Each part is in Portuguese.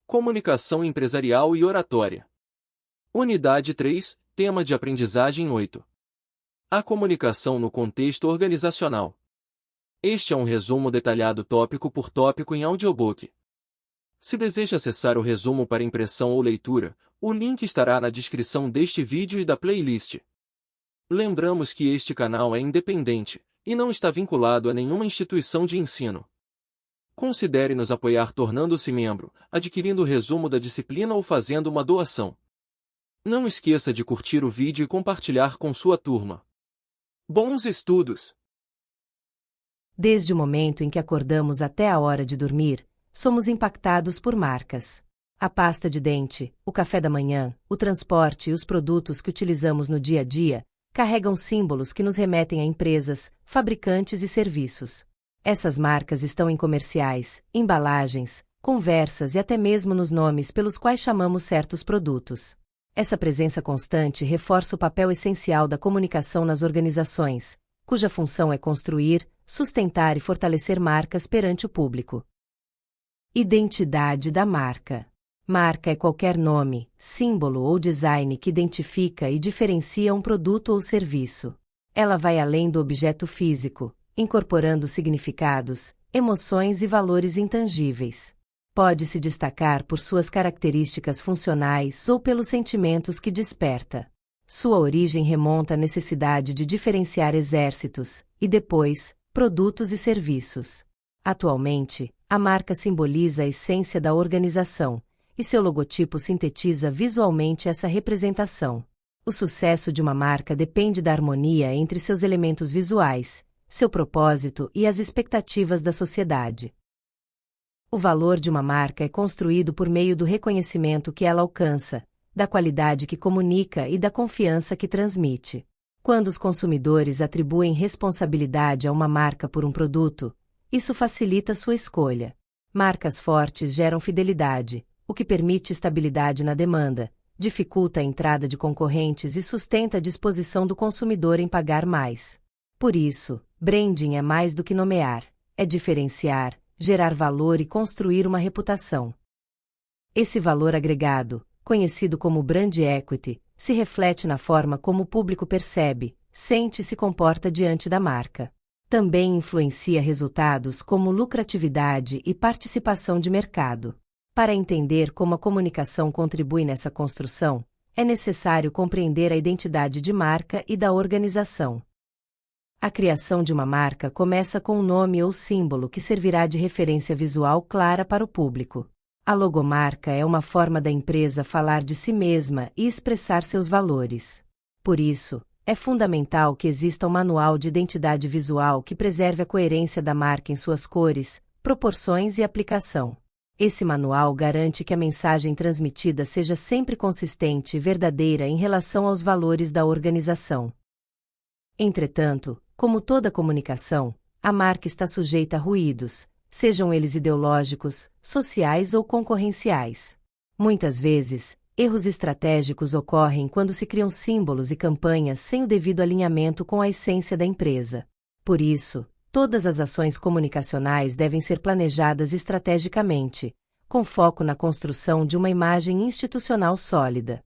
Comunicação empresarial e oratória. Unidade 3, tema de aprendizagem 8. A comunicação no contexto organizacional. Este é um resumo detalhado tópico por tópico em audiobook. Se deseja acessar o resumo para impressão ou leitura, o link estará na descrição deste vídeo e da playlist. Lembramos que este canal é independente e não está vinculado a nenhuma instituição de ensino. Considere nos apoiar tornando-se membro, adquirindo o resumo da disciplina ou fazendo uma doação. Não esqueça de curtir o vídeo e compartilhar com sua turma. Bons estudos! Desde o momento em que acordamos até a hora de dormir, somos impactados por marcas. A pasta de dente, o café da manhã, o transporte e os produtos que utilizamos no dia a dia carregam símbolos que nos remetem a empresas, fabricantes e serviços. Essas marcas estão em comerciais, embalagens, conversas e até mesmo nos nomes pelos quais chamamos certos produtos. Essa presença constante reforça o papel essencial da comunicação nas organizações, cuja função é construir, sustentar e fortalecer marcas perante o público. Identidade da marca. Marca é qualquer nome, símbolo ou design que identifica e diferencia um produto ou serviço. Ela vai além do objeto físico, incorporando significados, emoções e valores intangíveis. Pode se destacar por suas características funcionais ou pelos sentimentos que desperta. Sua origem remonta à necessidade de diferenciar exércitos, e depois, produtos e serviços. Atualmente, a marca simboliza a essência da organização, e seu logotipo sintetiza visualmente essa representação. O sucesso de uma marca depende da harmonia entre seus elementos visuais, seu propósito e as expectativas da sociedade. O valor de uma marca é construído por meio do reconhecimento que ela alcança, da qualidade que comunica e da confiança que transmite. Quando os consumidores atribuem responsabilidade a uma marca por um produto, isso facilita sua escolha. Marcas fortes geram fidelidade, o que permite estabilidade na demanda, dificulta a entrada de concorrentes e sustenta a disposição do consumidor em pagar mais. Por isso, branding é mais do que nomear, é diferenciar, gerar valor e construir uma reputação. Esse valor agregado, conhecido como brand equity, se reflete na forma como o público percebe, sente e se comporta diante da marca. Também influencia resultados como lucratividade e participação de mercado. Para entender como a comunicação contribui nessa construção, é necessário compreender a identidade de marca e da organização. A criação de uma marca começa com um nome ou símbolo que servirá de referência visual clara para o público. A logomarca é uma forma da empresa falar de si mesma e expressar seus valores. Por isso, é fundamental que exista um manual de identidade visual que preserve a coerência da marca em suas cores, proporções e aplicação. Esse manual garante que a mensagem transmitida seja sempre consistente e verdadeira em relação aos valores da organização. Entretanto, como toda comunicação, a marca está sujeita a ruídos, sejam eles ideológicos, sociais ou concorrenciais. Muitas vezes, erros estratégicos ocorrem quando se criam símbolos e campanhas sem o devido alinhamento com a essência da empresa. Por isso, todas as ações comunicacionais devem ser planejadas estrategicamente, com foco na construção de uma imagem institucional sólida.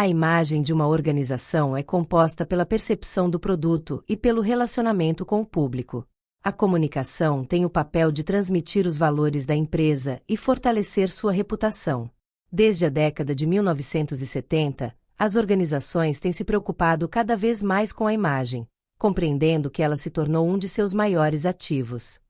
A imagem de uma organização é composta pela percepção do produto e pelo relacionamento com o público. A comunicação tem o papel de transmitir os valores da empresa e fortalecer sua reputação. Desde a década de 1970, as organizações têm se preocupado cada vez mais com a imagem, compreendendo que ela se tornou um de seus maiores ativos.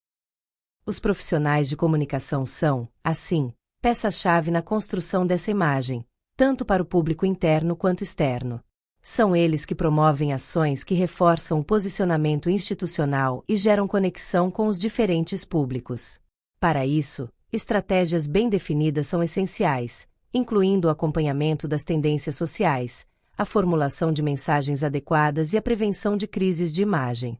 Os profissionais de comunicação são, assim, peça-chave na construção dessa imagem, tanto para o público interno quanto externo. São eles que promovem ações que reforçam o posicionamento institucional e geram conexão com os diferentes públicos. Para isso, estratégias bem definidas são essenciais, incluindo o acompanhamento das tendências sociais, a formulação de mensagens adequadas e a prevenção de crises de imagem.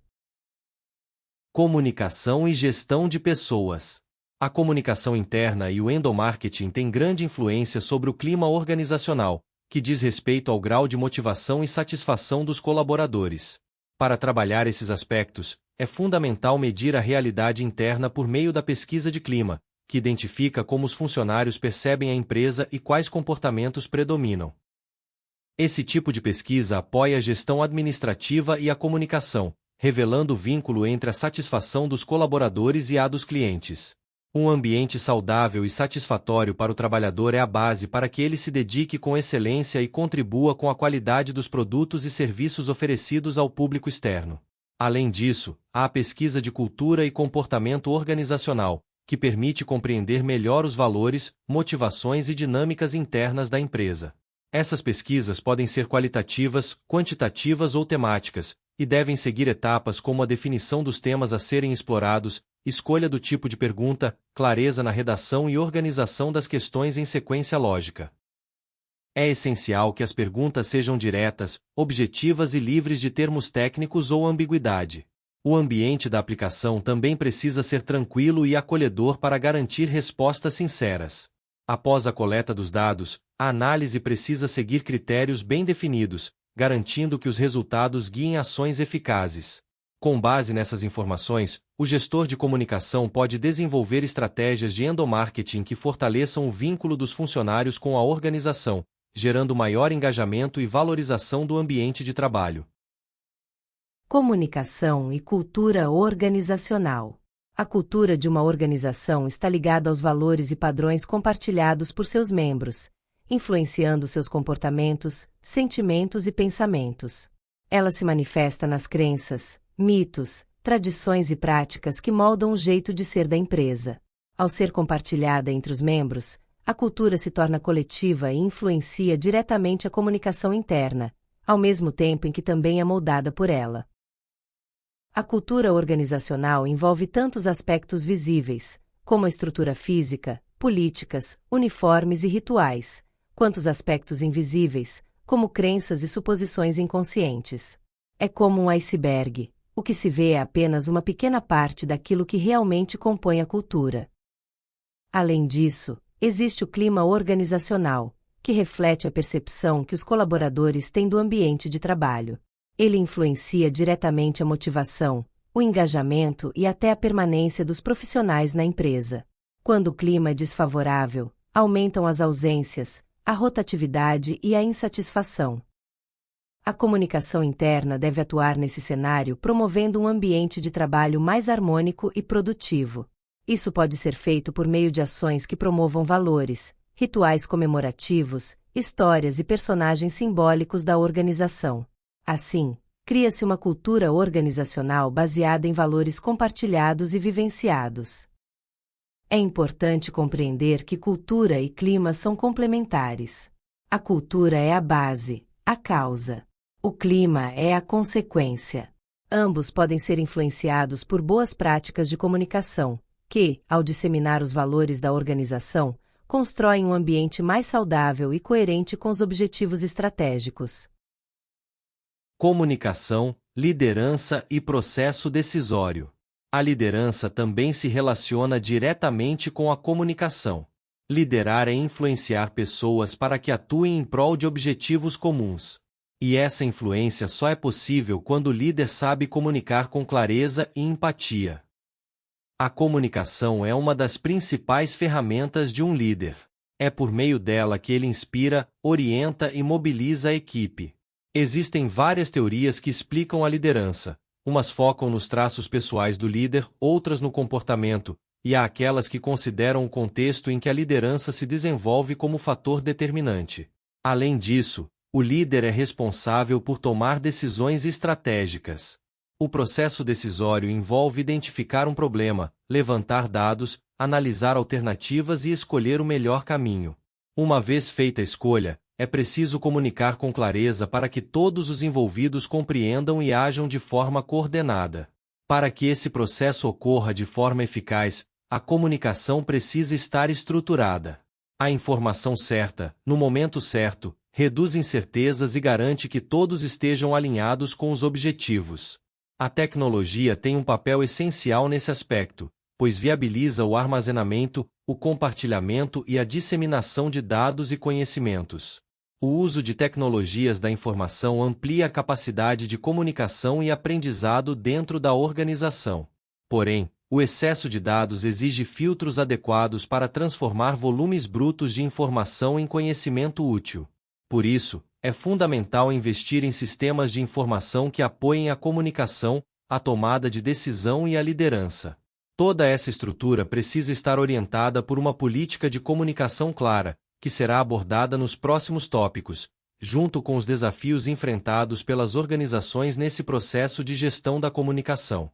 Comunicação e gestão de pessoas. A comunicação interna e o endomarketing têm grande influência sobre o clima organizacional, que diz respeito ao grau de motivação e satisfação dos colaboradores. Para trabalhar esses aspectos, é fundamental medir a realidade interna por meio da pesquisa de clima, que identifica como os funcionários percebem a empresa e quais comportamentos predominam. Esse tipo de pesquisa apoia a gestão administrativa e a comunicação, revelando o vínculo entre a satisfação dos colaboradores e a dos clientes. Um ambiente saudável e satisfatório para o trabalhador é a base para que ele se dedique com excelência e contribua com a qualidade dos produtos e serviços oferecidos ao público externo. Além disso, há a pesquisa de cultura e comportamento organizacional, que permite compreender melhor os valores, motivações e dinâmicas internas da empresa. Essas pesquisas podem ser qualitativas, quantitativas ou temáticas, e devem seguir etapas como a definição dos temas a serem explorados, escolha do tipo de pergunta, clareza na redação e organização das questões em sequência lógica. É essencial que as perguntas sejam diretas, objetivas e livres de termos técnicos ou ambiguidade. O ambiente da aplicação também precisa ser tranquilo e acolhedor para garantir respostas sinceras. Após a coleta dos dados, a análise precisa seguir critérios bem definidos, garantindo que os resultados guiem ações eficazes. Com base nessas informações, o gestor de comunicação pode desenvolver estratégias de endomarketing que fortaleçam o vínculo dos funcionários com a organização, gerando maior engajamento e valorização do ambiente de trabalho. Comunicação e cultura organizacional. A cultura de uma organização está ligada aos valores e padrões compartilhados por seus membros, influenciando seus comportamentos, sentimentos e pensamentos. Ela se manifesta nas crenças, mitos, tradições e práticas que moldam o jeito de ser da empresa. Ao ser compartilhada entre os membros, a cultura se torna coletiva e influencia diretamente a comunicação interna, ao mesmo tempo em que também é moldada por ela. A cultura organizacional envolve tantos aspectos visíveis, como a estrutura física, políticas, uniformes e rituais, quanto os aspectos invisíveis, como crenças e suposições inconscientes. É como um iceberg, o que se vê é apenas uma pequena parte daquilo que realmente compõe a cultura. Além disso, existe o clima organizacional, que reflete a percepção que os colaboradores têm do ambiente de trabalho. Ele influencia diretamente a motivação, o engajamento e até a permanência dos profissionais na empresa. Quando o clima é desfavorável, aumentam as ausências, a rotatividade e a insatisfação. A comunicação interna deve atuar nesse cenário promovendo um ambiente de trabalho mais harmônico e produtivo. Isso pode ser feito por meio de ações que promovam valores, rituais comemorativos, histórias e personagens simbólicos da organização. Assim, cria-se uma cultura organizacional baseada em valores compartilhados e vivenciados. É importante compreender que cultura e clima são complementares. A cultura é a base, a causa. O clima é a consequência. Ambos podem ser influenciados por boas práticas de comunicação, que, ao disseminar os valores da organização, constroem um ambiente mais saudável e coerente com os objetivos estratégicos. Comunicação, liderança e processo decisório. A liderança também se relaciona diretamente com a comunicação. Liderar é influenciar pessoas para que atuem em prol de objetivos comuns. E essa influência só é possível quando o líder sabe comunicar com clareza e empatia. A comunicação é uma das principais ferramentas de um líder. É por meio dela que ele inspira, orienta e mobiliza a equipe. Existem várias teorias que explicam a liderança. Umas focam nos traços pessoais do líder, outras no comportamento, e há aquelas que consideram o contexto em que a liderança se desenvolve como fator determinante. Além disso, o líder é responsável por tomar decisões estratégicas. O processo decisório envolve identificar um problema, levantar dados, analisar alternativas e escolher o melhor caminho. Uma vez feita a escolha, é preciso comunicar com clareza para que todos os envolvidos compreendam e ajam de forma coordenada. Para que esse processo ocorra de forma eficaz, a comunicação precisa estar estruturada. A informação certa, no momento certo, reduz incertezas e garante que todos estejam alinhados com os objetivos. A tecnologia tem um papel essencial nesse aspecto, pois viabiliza o armazenamento, o compartilhamento e a disseminação de dados e conhecimentos. O uso de tecnologias da informação amplia a capacidade de comunicação e aprendizado dentro da organização. Porém, O excesso de dados exige filtros adequados para transformar volumes brutos de informação em conhecimento útil. Por isso, é fundamental investir em sistemas de informação que apoiem a comunicação, a tomada de decisão e a liderança. Toda essa estrutura precisa estar orientada por uma política de comunicação clara, que será abordada nos próximos tópicos, junto com os desafios enfrentados pelas organizações nesse processo de gestão da comunicação.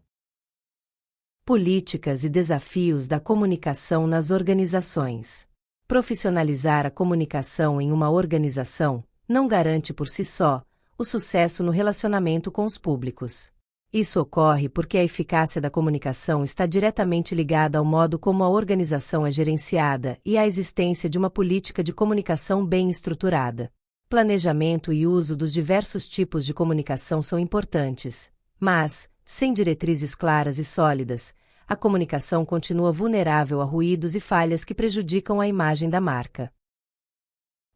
Políticas e desafios da comunicação nas organizações. Profissionalizar a comunicação em uma organização não garante por si só o sucesso no relacionamento com os públicos. Isso ocorre porque a eficácia da comunicação está diretamente ligada ao modo como a organização é gerenciada e à existência de uma política de comunicação bem estruturada. Planejamento e uso dos diversos tipos de comunicação são importantes, mas, sem diretrizes claras e sólidas, a comunicação continua vulnerável a ruídos e falhas que prejudicam a imagem da marca.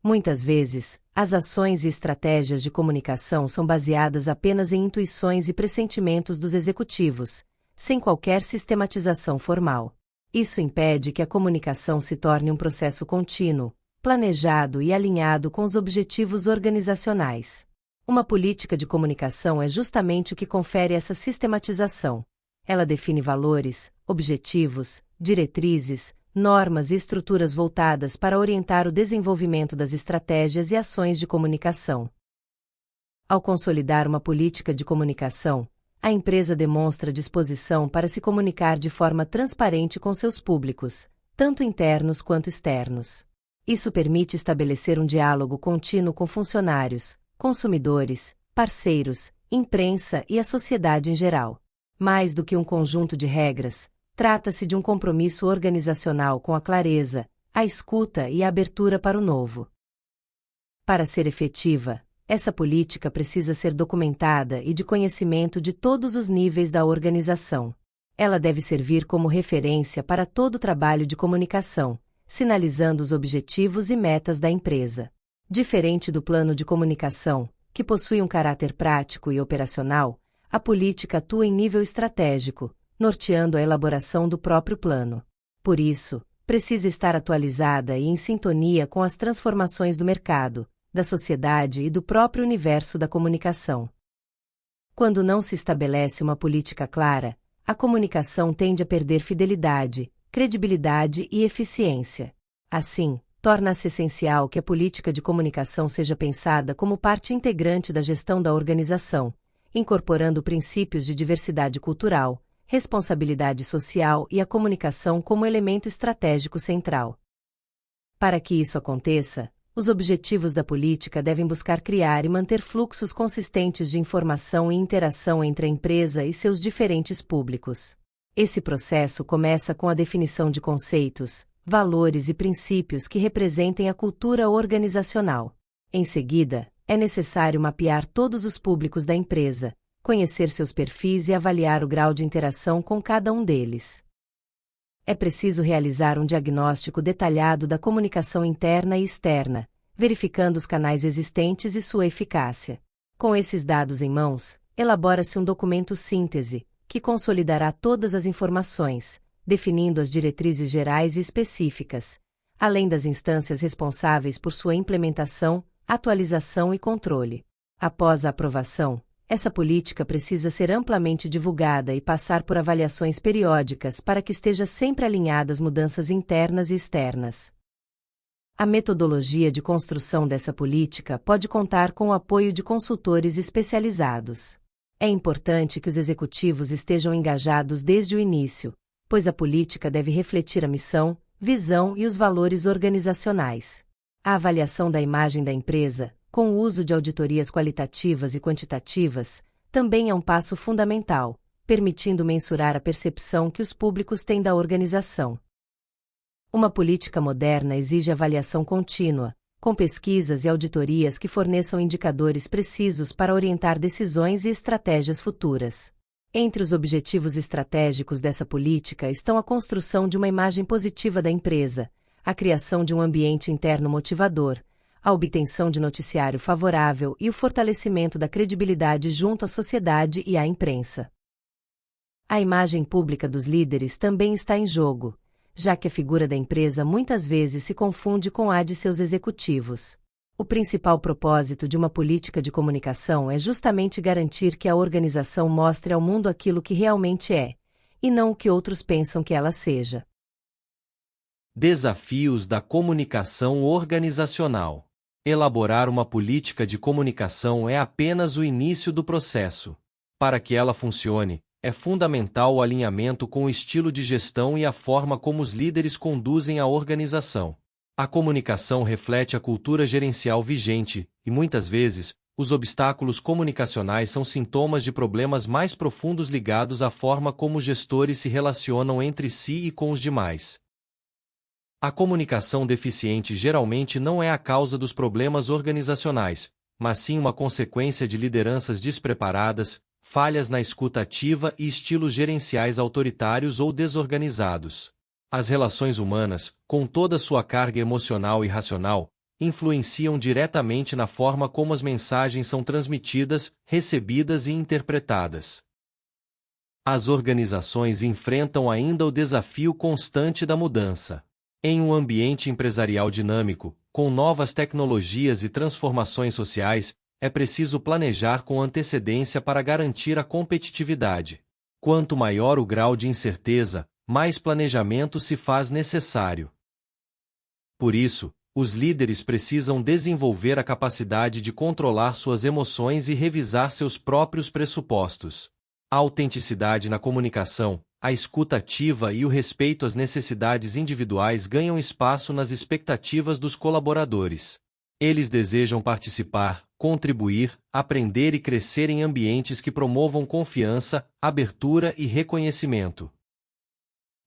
Muitas vezes, as ações e estratégias de comunicação são baseadas apenas em intuições e pressentimentos dos executivos, sem qualquer sistematização formal. Isso impede que a comunicação se torne um processo contínuo, planejado e alinhado com os objetivos organizacionais. Uma política de comunicação é justamente o que confere essa sistematização. Ela define valores, objetivos, diretrizes, normas e estruturas voltadas para orientar o desenvolvimento das estratégias e ações de comunicação. Ao consolidar uma política de comunicação, a empresa demonstra disposição para se comunicar de forma transparente com seus públicos, tanto internos quanto externos. Isso permite estabelecer um diálogo contínuo com funcionários, consumidores, parceiros, imprensa e a sociedade em geral. Mais do que um conjunto de regras, trata-se de um compromisso organizacional com a clareza, a escuta e a abertura para o novo. Para ser efetiva, essa política precisa ser documentada e de conhecimento de todos os níveis da organização. Ela deve servir como referência para todo o trabalho de comunicação, sinalizando os objetivos e metas da empresa. Diferente do plano de comunicação, que possui um caráter prático e operacional, a política atua em nível estratégico, norteando a elaboração do próprio plano. Por isso, precisa estar atualizada e em sintonia com as transformações do mercado, da sociedade e do próprio universo da comunicação. Quando não se estabelece uma política clara, a comunicação tende a perder fidelidade, credibilidade e eficiência. Assim, torna-se essencial que a política de comunicação seja pensada como parte integrante da gestão da organização, incorporando princípios de diversidade cultural, responsabilidade social e a comunicação como elemento estratégico central. Para que isso aconteça, os objetivos da política devem buscar criar e manter fluxos consistentes de informação e interação entre a empresa e seus diferentes públicos. Esse processo começa com a definição de conceitos, valores e princípios que representem a cultura organizacional. Em seguida, é necessário mapear todos os públicos da empresa, conhecer seus perfis e avaliar o grau de interação com cada um deles. É preciso realizar um diagnóstico detalhado da comunicação interna e externa, verificando os canais existentes e sua eficácia. Com esses dados em mãos, elabora-se um documento síntese, que consolidará todas as informações, definindo as diretrizes gerais e específicas, além das instâncias responsáveis por sua implementação, atualização e controle. Após a aprovação, essa política precisa ser amplamente divulgada e passar por avaliações periódicas para que esteja sempre alinhada às mudanças internas e externas. A metodologia de construção dessa política pode contar com o apoio de consultores especializados. É importante que os executivos estejam engajados desde o início, pois a política deve refletir a missão, visão e os valores organizacionais. A avaliação da imagem da empresa, com o uso de auditorias qualitativas e quantitativas, também é um passo fundamental, permitindo mensurar a percepção que os públicos têm da organização. Uma política moderna exige avaliação contínua, com pesquisas e auditorias que forneçam indicadores precisos para orientar decisões e estratégias futuras. Entre os objetivos estratégicos dessa política estão a construção de uma imagem positiva da empresa, a criação de um ambiente interno motivador, a obtenção de noticiário favorável e o fortalecimento da credibilidade junto à sociedade e à imprensa. A imagem pública dos líderes também está em jogo, já que a figura da empresa muitas vezes se confunde com a de seus executivos. O principal propósito de uma política de comunicação é justamente garantir que a organização mostre ao mundo aquilo que realmente é, e não o que outros pensam que ela seja. Desafios da comunicação organizacional. Elaborar uma política de comunicação é apenas o início do processo. Para que ela funcione, é fundamental o alinhamento com o estilo de gestão e a forma como os líderes conduzem a organização. A comunicação reflete a cultura gerencial vigente, e muitas vezes, os obstáculos comunicacionais são sintomas de problemas mais profundos ligados à forma como os gestores se relacionam entre si e com os demais. A comunicação deficiente geralmente não é a causa dos problemas organizacionais, mas sim uma consequência de lideranças despreparadas, falhas na escuta ativa e estilos gerenciais autoritários ou desorganizados. As relações humanas, com toda sua carga emocional e racional, influenciam diretamente na forma como as mensagens são transmitidas, recebidas e interpretadas. As organizações enfrentam ainda o desafio constante da mudança. Em um ambiente empresarial dinâmico, com novas tecnologias e transformações sociais, é preciso planejar com antecedência para garantir a competitividade. Quanto maior o grau de incerteza, mais planejamento se faz necessário. Por isso, os líderes precisam desenvolver a capacidade de controlar suas emoções e revisar seus próprios pressupostos. A autenticidade na comunicação, a escuta ativa e o respeito às necessidades individuais ganham espaço nas expectativas dos colaboradores. Eles desejam participar, contribuir, aprender e crescer em ambientes que promovam confiança, abertura e reconhecimento.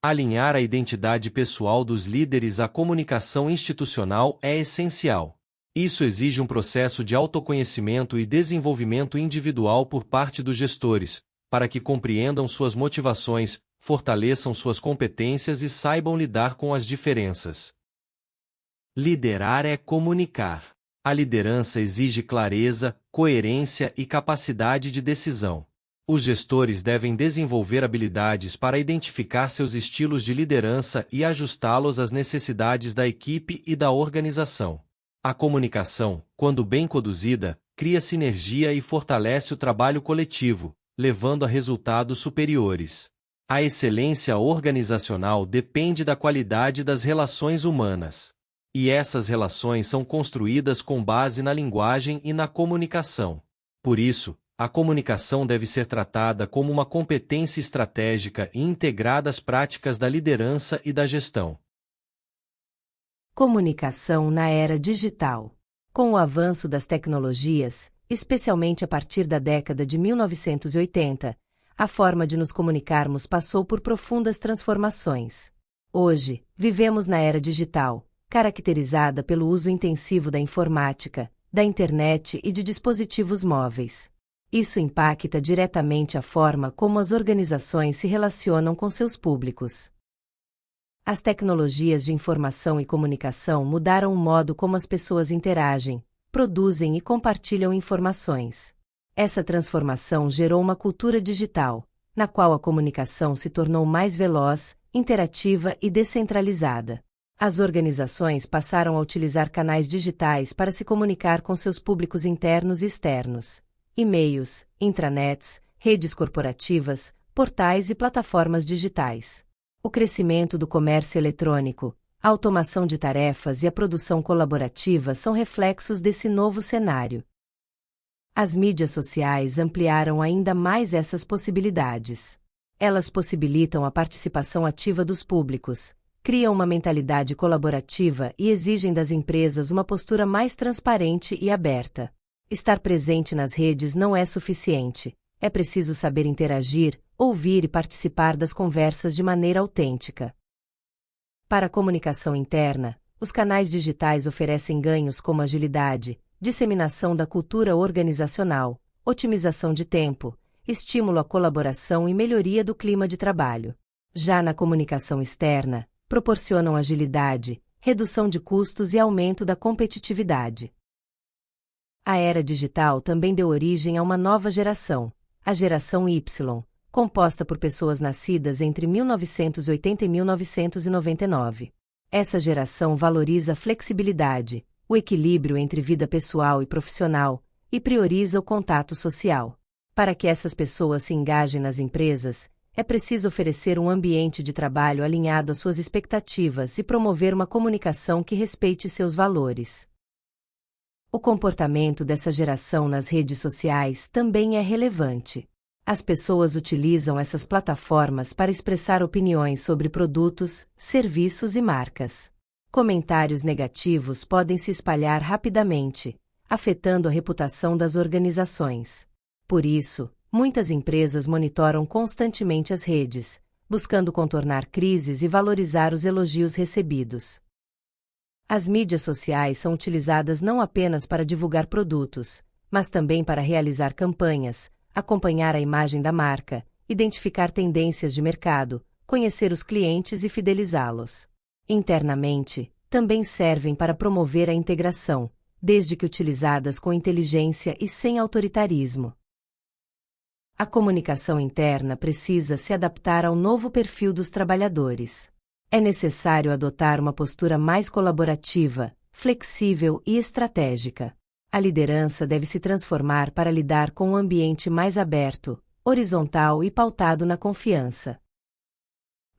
Alinhar a identidade pessoal dos líderes à comunicação institucional é essencial. Isso exige um processo de autoconhecimento e desenvolvimento individual por parte dos gestores, para que compreendam suas motivações, fortaleçam suas competências e saibam lidar com as diferenças. Liderar é comunicar. A liderança exige clareza, coerência e capacidade de decisão. Os gestores devem desenvolver habilidades para identificar seus estilos de liderança e ajustá-los às necessidades da equipe e da organização. A comunicação, quando bem conduzida, cria sinergia e fortalece o trabalho coletivo, levando a resultados superiores. A excelência organizacional depende da qualidade das relações humanas. E essas relações são construídas com base na linguagem e na comunicação. Por isso, a comunicação deve ser tratada como uma competência estratégica e integrada às práticas da liderança e da gestão. Comunicação na era digital. Com o avanço das tecnologias, especialmente a partir da década de 1980, a forma de nos comunicarmos passou por profundas transformações. Hoje, vivemos na era digital, caracterizada pelo uso intensivo da informática, da internet e de dispositivos móveis. Isso impacta diretamente a forma como as organizações se relacionam com seus públicos. As tecnologias de informação e comunicação mudaram o modo como as pessoas interagem, produzem e compartilham informações. Essa transformação gerou uma cultura digital, na qual a comunicação se tornou mais veloz, interativa e descentralizada. As organizações passaram a utilizar canais digitais para se comunicar com seus públicos internos e externos. E-mails, intranets, redes corporativas, portais e plataformas digitais. O crescimento do comércio eletrônico, a automação de tarefas e a produção colaborativa são reflexos desse novo cenário. As mídias sociais ampliaram ainda mais essas possibilidades. Elas possibilitam a participação ativa dos públicos, criam uma mentalidade colaborativa e exigem das empresas uma postura mais transparente e aberta. Estar presente nas redes não é suficiente. É preciso saber interagir, ouvir e participar das conversas de maneira autêntica. Para a comunicação interna, os canais digitais oferecem ganhos como agilidade, disseminação da cultura organizacional, otimização de tempo, estímulo à colaboração e melhoria do clima de trabalho. Já na comunicação externa, proporcionam agilidade, redução de custos e aumento da competitividade. A era digital também deu origem a uma nova geração, a geração Y, composta por pessoas nascidas entre 1980 e 1999. Essa geração valoriza a flexibilidade, o equilíbrio entre vida pessoal e profissional, e prioriza o contato social. Para que essas pessoas se engajem nas empresas, é preciso oferecer um ambiente de trabalho alinhado às suas expectativas e promover uma comunicação que respeite seus valores. O comportamento dessa geração nas redes sociais também é relevante. As pessoas utilizam essas plataformas para expressar opiniões sobre produtos, serviços e marcas. Comentários negativos podem se espalhar rapidamente, afetando a reputação das organizações. Por isso, muitas empresas monitoram constantemente as redes, buscando contornar crises e valorizar os elogios recebidos. As mídias sociais são utilizadas não apenas para divulgar produtos, mas também para realizar campanhas, acompanhar a imagem da marca, identificar tendências de mercado, conhecer os clientes e fidelizá-los. Internamente, também servem para promover a integração, desde que utilizadas com inteligência e sem autoritarismo. A comunicação interna precisa se adaptar ao novo perfil dos trabalhadores. É necessário adotar uma postura mais colaborativa, flexível e estratégica. A liderança deve se transformar para lidar com um ambiente mais aberto, horizontal e pautado na confiança.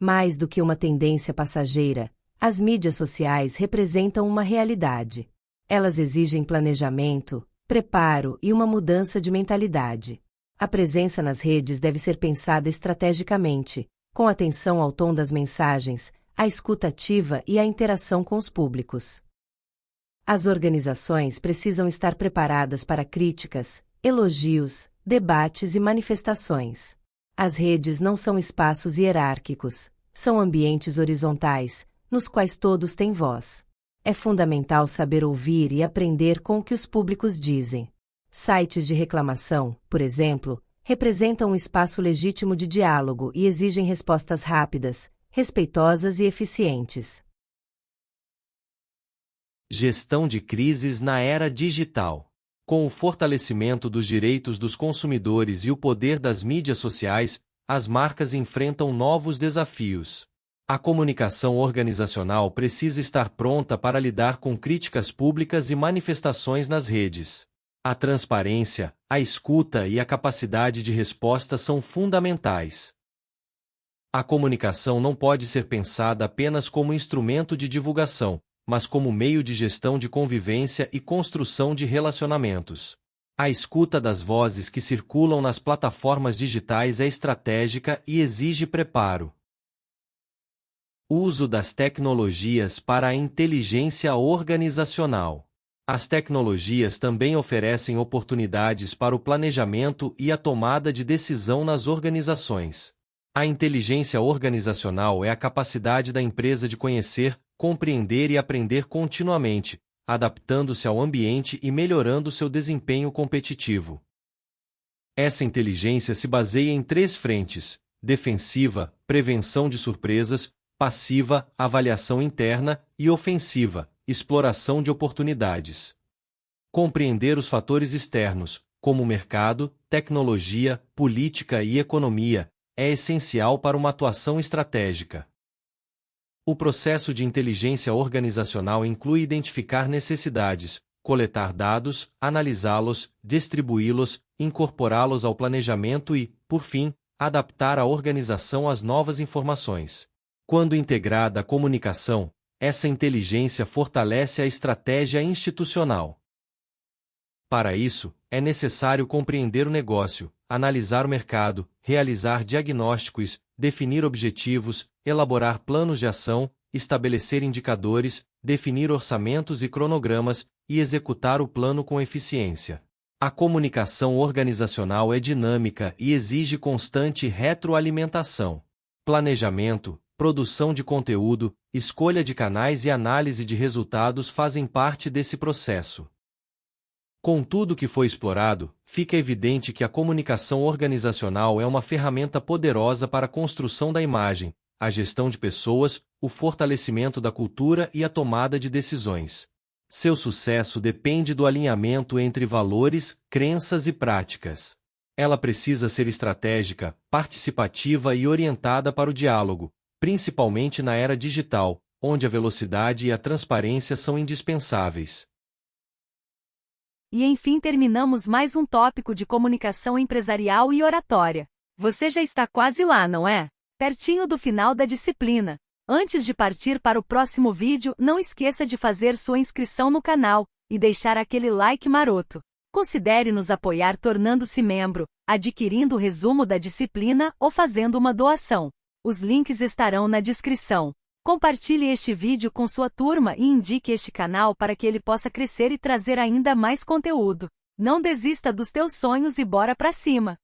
Mais do que uma tendência passageira, as mídias sociais representam uma realidade. Elas exigem planejamento, preparo e uma mudança de mentalidade. A presença nas redes deve ser pensada estrategicamente, com atenção ao tom das mensagens, à escuta ativa e à interação com os públicos. As organizações precisam estar preparadas para críticas, elogios, debates e manifestações. As redes não são espaços hierárquicos, são ambientes horizontais, nos quais todos têm voz. É fundamental saber ouvir e aprender com o que os públicos dizem. Sites de reclamação, por exemplo, representam um espaço legítimo de diálogo e exigem respostas rápidas, respeitosas e eficientes. Gestão de crises na era digital. Com o fortalecimento dos direitos dos consumidores e o poder das mídias sociais, as marcas enfrentam novos desafios. A comunicação organizacional precisa estar pronta para lidar com críticas públicas e manifestações nas redes. A transparência, a escuta e a capacidade de resposta são fundamentais. A comunicação não pode ser pensada apenas como instrumento de divulgação, mas como meio de gestão de convivência e construção de relacionamentos. A escuta das vozes que circulam nas plataformas digitais é estratégica e exige preparo. Uso das tecnologias para a inteligência organizacional. As tecnologias também oferecem oportunidades para o planejamento e a tomada de decisão nas organizações. A inteligência organizacional é a capacidade da empresa de conhecer, compreender e aprender continuamente, adaptando-se ao ambiente e melhorando seu desempenho competitivo. Essa inteligência se baseia em 3 frentes: defensiva, prevenção de surpresas; passiva, avaliação interna; e ofensiva, exploração de oportunidades. Compreender os fatores externos, como mercado, tecnologia, política e economia, é essencial para uma atuação estratégica. O processo de inteligência organizacional inclui identificar necessidades, coletar dados, analisá-los, distribuí-los, incorporá-los ao planejamento e, por fim, adaptar a organização às novas informações. Quando integrada à comunicação, essa inteligência fortalece a estratégia institucional. Para isso, é necessário compreender o negócio, analisar o mercado, realizar diagnósticos, definir objetivos, elaborar planos de ação, estabelecer indicadores, definir orçamentos e cronogramas, e executar o plano com eficiência. A comunicação organizacional é dinâmica e exige constante retroalimentação. Planejamento, produção de conteúdo, escolha de canais e análise de resultados fazem parte desse processo. Com tudo que foi explorado, fica evidente que a comunicação organizacional é uma ferramenta poderosa para a construção da imagem, a gestão de pessoas, o fortalecimento da cultura e a tomada de decisões. Seu sucesso depende do alinhamento entre valores, crenças e práticas. Ela precisa ser estratégica, participativa e orientada para o diálogo, principalmente na era digital, onde a velocidade e a transparência são indispensáveis. E enfim terminamos mais um tópico de comunicação empresarial e oratória. Você já está quase lá, não é? Pertinho do final da disciplina. Antes de partir para o próximo vídeo, não esqueça de fazer sua inscrição no canal e deixar aquele like maroto. Considere nos apoiar tornando-se membro, adquirindo o resumo da disciplina ou fazendo uma doação. Os links estarão na descrição. Compartilhe este vídeo com sua turma e indique este canal para que ele possa crescer e trazer ainda mais conteúdo. Não desista dos teus sonhos e bora pra cima!